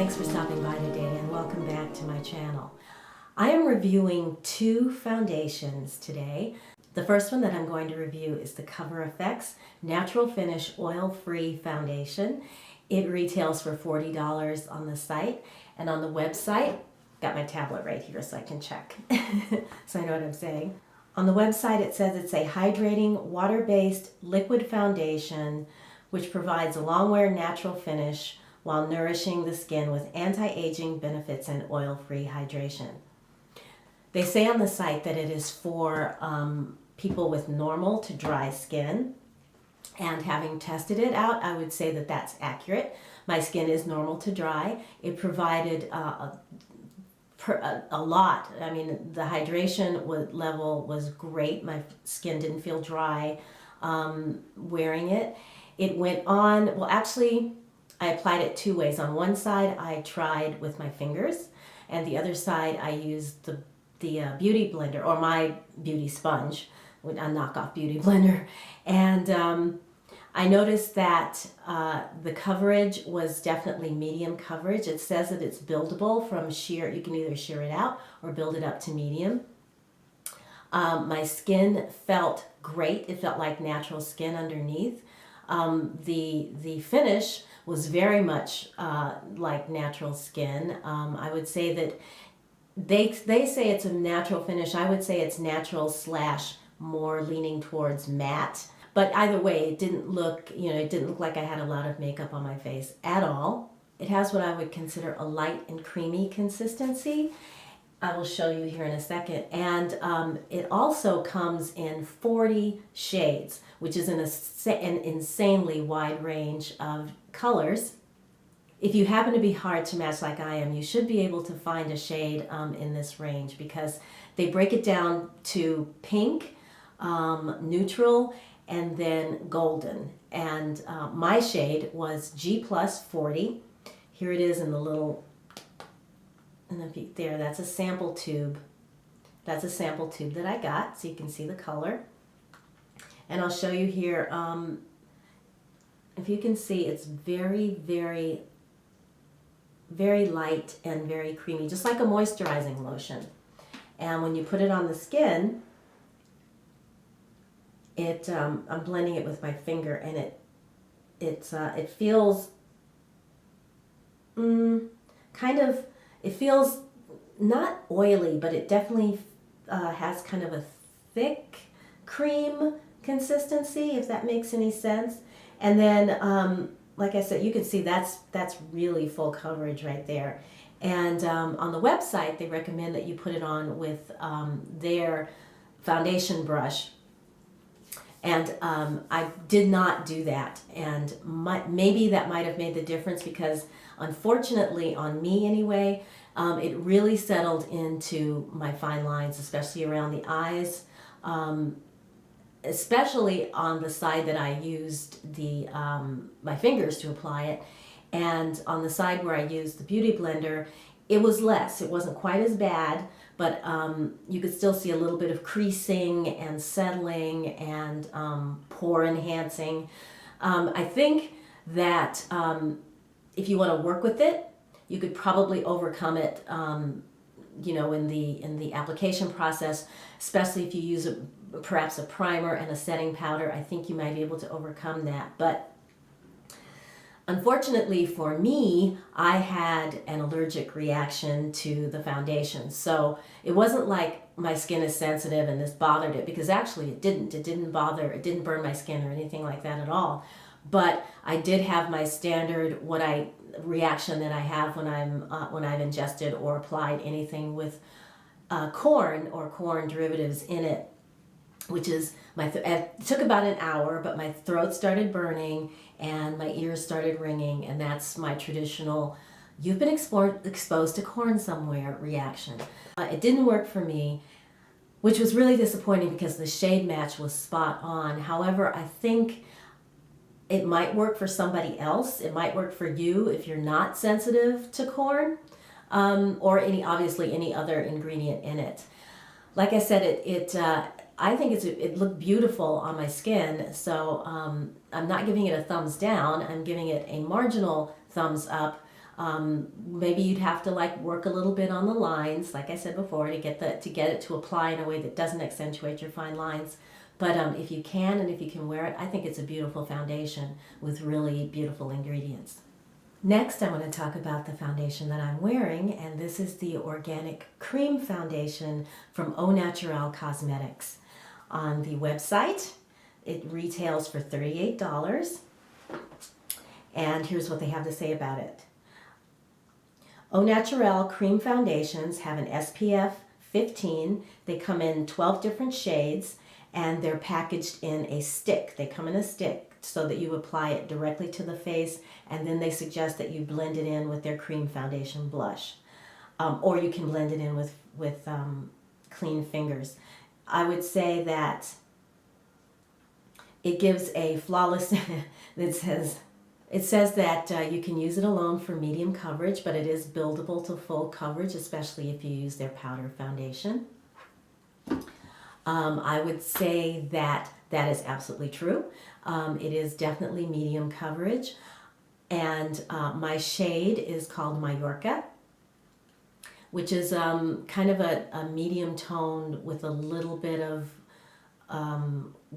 Thanks for stopping by today and welcome back to my channel. I am reviewing two foundations today. The first one that I'm going to review is the Cover FX Natural Finish Oil-Free Foundation. It retails for $40 on the site, and on the website, got my tablet right here so I can check so I know what I'm saying. On the website it says it's a hydrating water-based liquid foundation which provides a long-wear natural finish while nourishing the skin with anti-aging benefits and oil-free hydration. They say on the site that it is for people with normal to dry skin, and having tested it out, I would say that that's accurate. My skin is normal to dry. It provided a lot. I mean, the hydration level was great. My skin didn't feel dry wearing it. It went on, well actually, I applied it two ways. On one side, I tried with my fingers, and the other side, I used the beauty blender, or my beauty sponge, a knockoff beauty blender. And I noticed that the coverage was definitely medium coverage. It says that it's buildable from sheer, you can either shear it out or build it up to medium. My skin felt great. It felt like natural skin underneath. The finish was very much like natural skin. I would say that they say it's a natural finish. I would say it's natural / more leaning towards matte. But either way, it didn't look, it didn't look like I had a lot of makeup on my face at all. It has what I would consider a light and creamy consistency. I will show you here in a second. And it also comes in 40 shades, which is an insanely wide range of colors. If you happen to be hard to match like I am, you should be able to find a shade in this range, because they break it down to pink, neutral, and then golden. And my shade was G plus 40. Here it is in the little, there, that's a sample tube. That's a sample tube that I got, so you can see the color. And I'll show you here, if you can see, it's very, very, very light and very creamy, just like a moisturizing lotion. And when you put it on the skin, I'm blending it with my finger, and it feels it feels not oily, but it definitely has kind of a thick cream consistency, if that makes any sense. And then, like I said, you can see that's really full coverage right there. And on the website, they recommend that you put it on with their foundation brush. And I did not do that, and maybe that might have made the difference, because unfortunately, on me anyway, it really settled into my fine lines, especially around the eyes, especially on the side that I used my fingers to apply it, and on the side where I used the beauty blender, it was less. It wasn't quite as bad, but you could still see a little bit of creasing and settling and pore enhancing. I think that if you want to work with it, you could probably overcome it, in the application process, especially if you use perhaps a primer and a setting powder. I think you might be able to overcome that. But unfortunately for me, I had an allergic reaction to the foundation. So it wasn't like my skin is sensitive and this bothered it, because actually it didn't. It didn't bother, it didn't burn my skin or anything like that at all. But I did have my standard reaction that I have when I've ingested or applied anything with corn or corn derivatives in it, which is it took about an hour, but my throat started burning and my ears started ringing, and that's my traditional "you've been exposed to corn somewhere" reaction. It didn't work for me, which was really disappointing, because the shade match was spot on. However, I think it might work for somebody else. It might work for you if you're not sensitive to corn, or obviously any other ingredient in it. Like I said, I think it looked beautiful on my skin, so I'm not giving it a thumbs down. I'm giving it a marginal thumbs up. Maybe you'd have to like work a little bit on the lines, like I said before, to get it to apply in a way that doesn't accentuate your fine lines. But if you can and if you can wear it, I think it's a beautiful foundation with really beautiful ingredients. Next, I want to talk about the foundation that I'm wearing, and this is the Organic Cream Foundation from Au Naturale Cosmetics. On the website, it retails for $38, and here's what they have to say about it. Au Naturale cream foundations have an SPF 15. They come in 12 different shades, and they're packaged in a stick. They come in a stick so that you apply it directly to the face, and then they suggest that you blend it in with their cream foundation blush. Or you can blend it in with clean fingers. I would say that it gives a flawless, it says that you can use it alone for medium coverage, but it is buildable to full coverage, especially if you use their powder foundation. I would say that that is absolutely true. It is definitely medium coverage. And my shade is called Mallorca, which is kind of a medium tone with a little bit of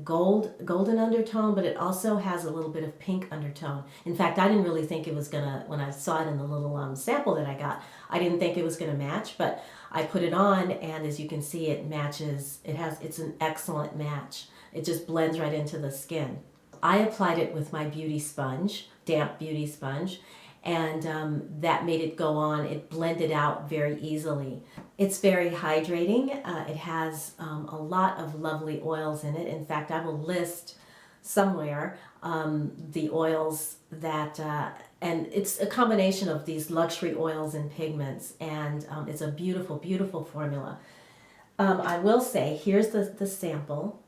golden undertone, but it also has a little bit of pink undertone. In fact, I didn't really think it was gonna, when I saw it in the little sample that I got, I didn't think it was gonna match, but I put it on, and as you can see, it matches. It's an excellent match. It just blends right into the skin. I applied it with my beauty sponge, damp beauty sponge, and that made it go on. It blended out very easily. It's very hydrating. It has a lot of lovely oils in it. In fact, I will list somewhere the oils that, and it's a combination of these luxury oils and pigments, and it's a beautiful, beautiful formula. I will say, here's the sample,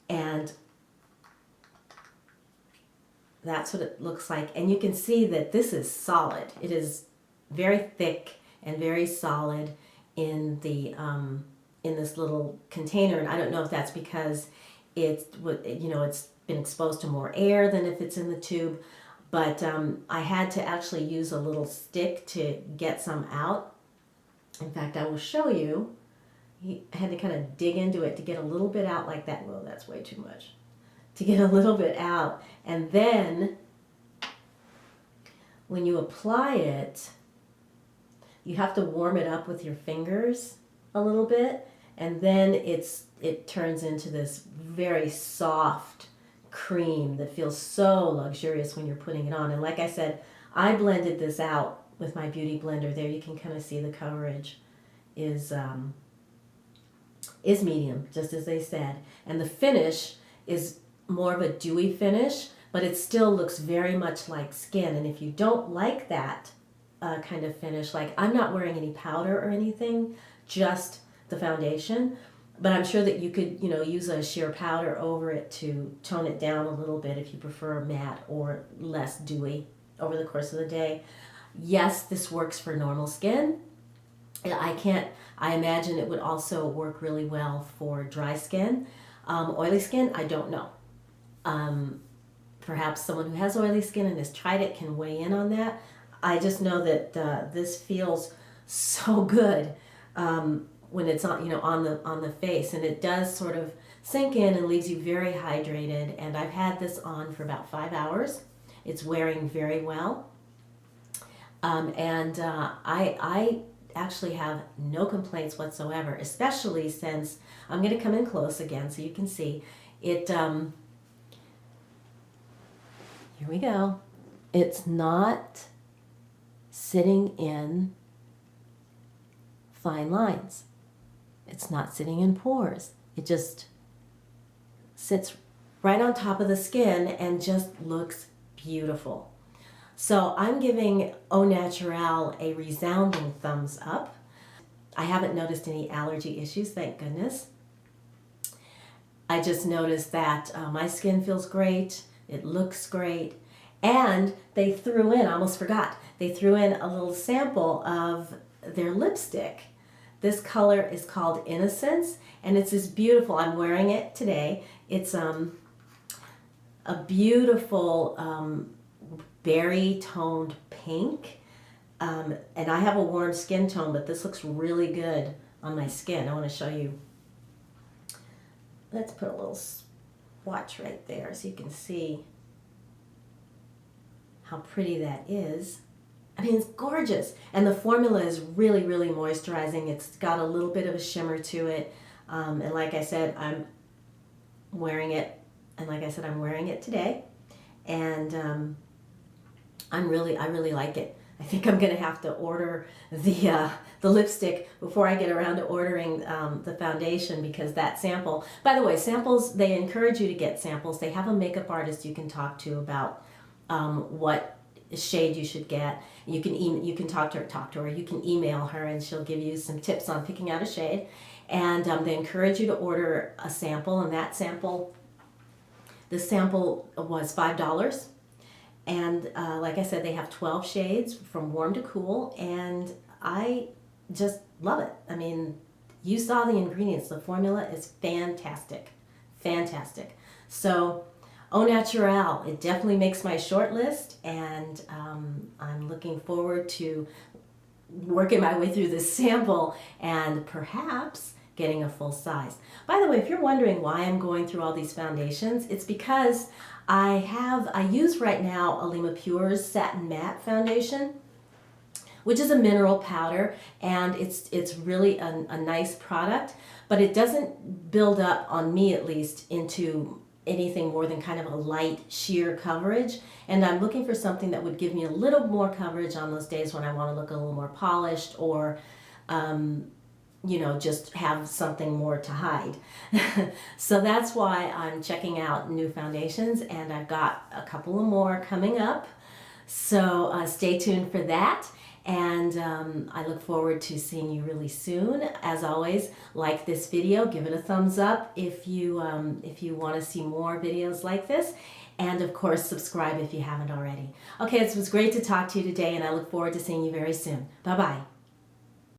and that's what it looks like. And you can see that this is solid. It is very thick and very solid in the in this little container. And I don't know if that's because it's been exposed to more air than if it's in the tube. But I had to actually use a little stick to get some out. In fact, I will show you. I had to kind of dig into it to get a little bit out like that. Whoa, that's way too much. To get a little bit out. And then when you apply it, you have to warm it up with your fingers a little bit, and then it turns into this very soft cream that feels so luxurious when you're putting it on. And like I said, I blended this out with my beauty blender. There you can kind of see the coverage is medium, just as they said. And the finish is more of a dewy finish, but it still looks very much like skin. And if you don't like that kind of finish, like I'm not wearing any powder or anything, just the foundation, but I'm sure that you could, use a sheer powder over it to tone it down a little bit if you prefer matte or less dewy over the course of the day. Yes, this works for normal skin. I imagine it would also work really well for dry skin. Oily skin, I don't know. Perhaps someone who has oily skin and has tried it can weigh in on that. I just know that this feels so good when it's on the face, and it does sort of sink in and leaves you very hydrated. And I've had this on for about 5 hours. It's wearing very well, and I actually have no complaints whatsoever, especially since I'm going to come in close again so you can see it. Here we go. It's not sitting in fine lines. It's not sitting in pores. It just sits right on top of the skin and just looks beautiful. So I'm giving Au Naturale a resounding thumbs up. I haven't noticed any allergy issues, thank goodness. I just noticed that my skin feels great. It looks great. And they threw in, I almost forgot, they threw in a little sample of their lipstick. This color is called Innocence, and it's this beautiful, I'm wearing it today. It's a beautiful berry toned pink. And I have a warm skin tone, but this looks really good on my skin. I want to show you. Let's put a little swatch right there so you can see how pretty that is. I mean, it's gorgeous. And the formula is really, really moisturizing. It's got a little bit of a shimmer to it. And like I said, I'm wearing it. And like I said, I'm wearing it today. And I really like it. I think I'm going to have to order the lipstick before I get around to ordering the foundation, because that sample, by the way, samples, they encourage you to get samples. They have a makeup artist you can talk to about what shade you should get. You can talk to her, you can email her, and she'll give you some tips on picking out a shade. And they encourage you to order a sample, and this sample was $5. And like I said, they have 12 shades from warm to cool, and I just love it. I mean, you saw the ingredients. The formula is fantastic. Fantastic. So, Au Naturale, it definitely makes my short list, and I'm looking forward to working my way through this sample and perhaps getting a full size. By the way, if you're wondering why I'm going through all these foundations, it's because I use right now Alima Pure's Satin Matte Foundation, which is a mineral powder, and it's really a nice product, but it doesn't build up, on me at least, into anything more than kind of a light sheer coverage. And I'm looking for something that would give me a little more coverage on those days when I want to look a little more polished, or just have something more to hide. So that's why I'm checking out new foundations, and I've got a couple of more coming up. So stay tuned for that. And I look forward to seeing you really soon. As always, like this video, give it a thumbs up if you want to see more videos like this. And of course, subscribe if you haven't already. Okay, it was great to talk to you today, and I look forward to seeing you very soon. Bye-bye.